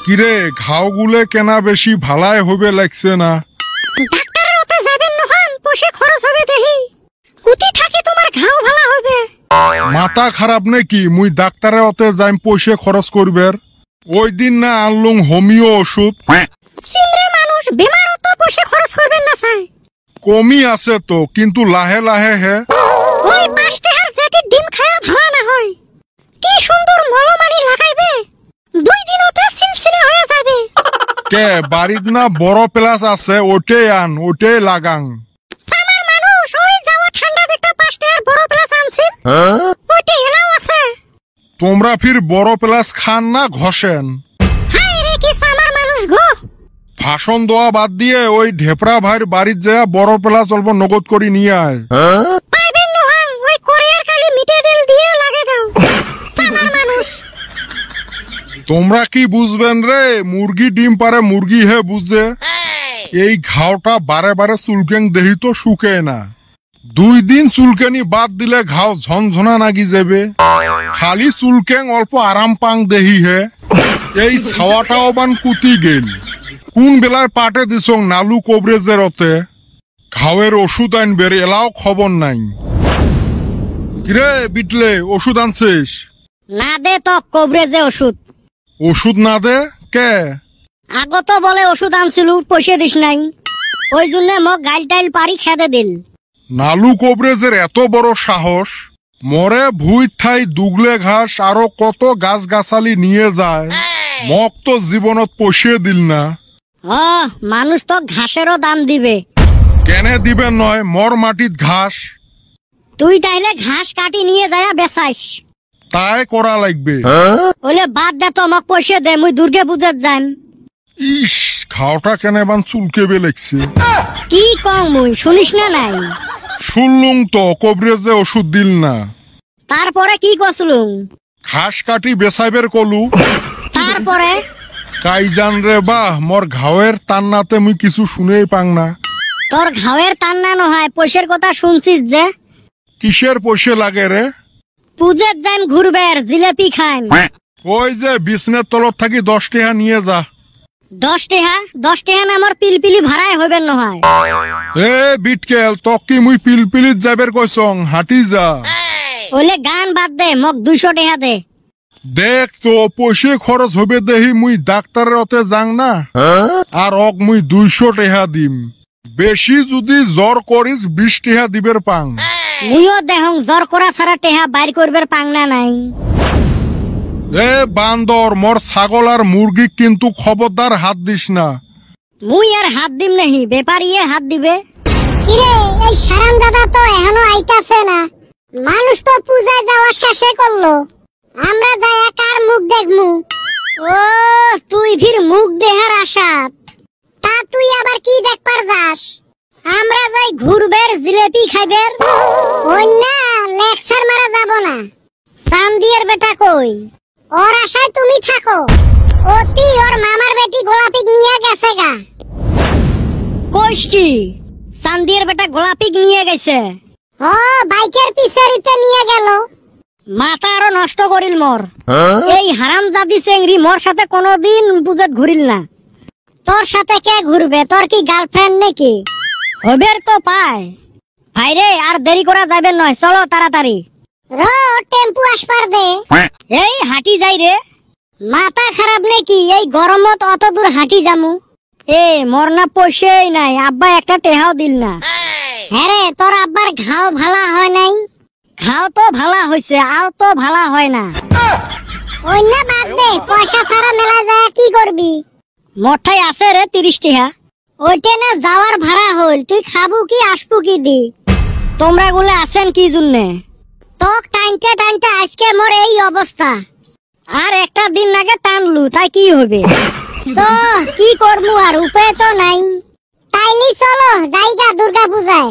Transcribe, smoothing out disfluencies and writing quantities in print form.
কিরে ঘাও গুলে কেনা বেশি ভালাই হবে লাগছে না? ডাক্তারের ওতে যাবেন নহন, পয়সা খরচ হবে দেহি। কুতি থাকি তোমার ঘাও ভালো হবে। মাথা খারাপ নাকি? মুই ডাক্তারের ওতে যাইম পয়সা খরচ করবের? ওই দিন না আনলুম হোমিও ওষুধ। সিমরে মানুষ বেমার অত পয়সা খরচ করবেন না চাই। কমি আছে তো, কিন্তু লাহে লাহে হে। ওই 5 টাকার জেটি ডিম খায়া ভালো না হয়। কি সুন্দর মলমানি লাগাইবে, 2 দিনতে সিলসিলা হয়ে যাবে। কে বাড়িত না বড় প্লাস আছে, ওটাই আন, ওটাই লাগাং। আমার মানুষ ওই যাওয়া ঠান্ডা দেখতে 5 টাকার বড় প্লাস আনছিল, ওইটা এলাও আছে। তোমরা ফির বড় প্লাস খান না ঘষেন? হাই রে কি আমার মানুষ গো। ভাষণ দেওয়া বাদ দিয়ে ওই ঢেপরা ভাইয়ের বাড়ির যায় বড় প্লাস অল্প নগদ করে নিয়ে আয়। পাইবেন নহং, ওই কোরিয়ার কালি মিটে দিল দিয়ে লাগে দাও আমার মানুষ। তোমরা কি বুঝবেন রে? মুরগি ডিম পারে মুরগি হে বুঝে। এই ঘাওটা বারে বারে চুলকেং দেহি তো শুকে না। 2 দিন চুলকেনি বাদ দিলে ঘাও ঝনঝনা নাগি যাবে। খালি চুলকেং অল্প আরাম পাং দেহি হে। এই ছাওয়াটাও বান কুতি গেল। কোন বেলায় পাটে দিছং নালু কবরেজের ওতে। ঘাওয়ের ওষুধ আনবের এলাও খবর নাই। কিরে বিটলে, ওষুধ আনছিস? না দে তো কবরেজে ওষুধ। ওষুধ না দে কে? আগত বলে ওষুধ আনছিল, পয়সা দিস নাই, ওই জন্য মোক গাইল টাইল পারি খেদে দিল। নালু কবরেজের এত বড় সাহস, মরে ভুই ঠাই দুগলে ঘাস আরো কত গাছ গাছালি নিয়ে যায়, মক তো জীবনত পয়সা দিল না। মানুষ তো ঘাসেরও দাম দিবে। কেনে দিবে নয়, মর মাটিত ঘাস। তুই তাইলে ঘাস কাটি নিয়ে যায় বেচাইস। তাই করা লাগবে। ওলে বাদ দে তো, মোক পয়সা দে, মুই দুর্গে বুঝাত যাম। ইস, খাওটা কেনে বান চুলকেবে লাগছে। কি কম মুই শুনিস না নাই? শুনলুম তো কবরেজে ওষুধ দিল না। তারপরে কি কসলুম? ঘাস কাটি বেচাইবের কলু। তারপরে কাই জান রে বাহ, মোর ঘাওয়ের তান্নাতে মুই কিছু শুনেই পাং না। তোর ঘাওয়ের তান্না নহয়, পয়সার কথা শুনছিস যে। কিসের পয়সা লাগে রে? পূজের যাইম ঘুরবের, জিলেপি খাইম। ওই যে বিছনের তলত থাকি 10 টাকা নিয়ে যা। 10 টাকা? 10 টাকা না আমার পিলপিলি ভাড়ায় হইবেন নহয়। এ বিটকেল, তক কি মুই পিলপিলিত যাবের কইছং? হাঁটি যা। ওলে গান বাদ দে, মোক 200 টাকা দে। দেখ তো পয়সা খরচ হবে দেহি মুই ডাক্তারের ওতে যাং না, আর অক মুই 200 টাকা দিম। বেশি যদি জ্বর করিস 20 টাকা দিবের পাং। মুইও দেহং জ্বর করা ছাড়া টাকা বাইর করবার পাং না নাই। এ বান্দর, মোর ছাগল আর মুরগি কিন্তু খবরদার হাত দিস না। মুই আর হাত দিম নাহি, ব্যাপারিয়ে হাত দিবে। কিরে এই সারাম দাদা তো এখনো আইতাছে না। মানুষ তো পূজায় যাওয়া শেষে করলো, আমরা যাই কার মুখ দেখমু? ও তুই ফির মুখ দেখার আশাত। তা তুই আবার কি দেখবার যাস? আমরা যাই ঘুরবের, জিলেপি খাইবের। ওই না লেকচার মারা যাব না। চান্দিয়ের বেটা কই? ওর আশায় তুমি থাকো। অতি ওর মামার বেটি গোলাপিক নিয়ে গেছে গা। কইস কি? চান্দিয়ের বেটা গোলাপিক নিয়ে গেছে? বাইকের পিছারিতে নিয়ে গেল। মাথা আরো নষ্ট করিল মোর। এই হারামজাদি চেংড়ি মোর সাথে কোনোদিন বুঝত ঘুরিল না। তোর সাথে কে ঘুরবে? তোর কি গার্লফ্রেন্ড নাকি? হবের তো পায়। ভাইরে আর দেরি করা যাবে নয়, চলো তাড়াতাড়ি। টেম্পু আসবার দে। এই হাঁটি যাই রে। মাথা খারাপ নাকি? এই গরমত অত দূর হাঁটি যামু? মোর না পয়সাই নাই, আব্বা একটা টেহাও দিল না। হ্যাঁ রে, তোর আব্বার ঘাও ভালা হয় নাই? ঘাও তো ভালা হইছে, আও তো ভালা হয় না। ওই না বাদ দে, পয়সা ছাড়া মেলা যায় কি করবি? মোটাই আছে রে 30 টাকা। ওইটা না যাওয়ার ভাড়া হইল, তুই খাবো কি আসবো কি দি? তোমরা গুলো আছেন কি জন্যে? তোক টানতে টানতে আজকে মোর এই অবস্থা। আর একটা দিন আগে টানলু, তাই কি হবে? তো কি করবো, আর উপায় তো নাই। তাইলে চলো জায়গা দুর্গা পূজায়।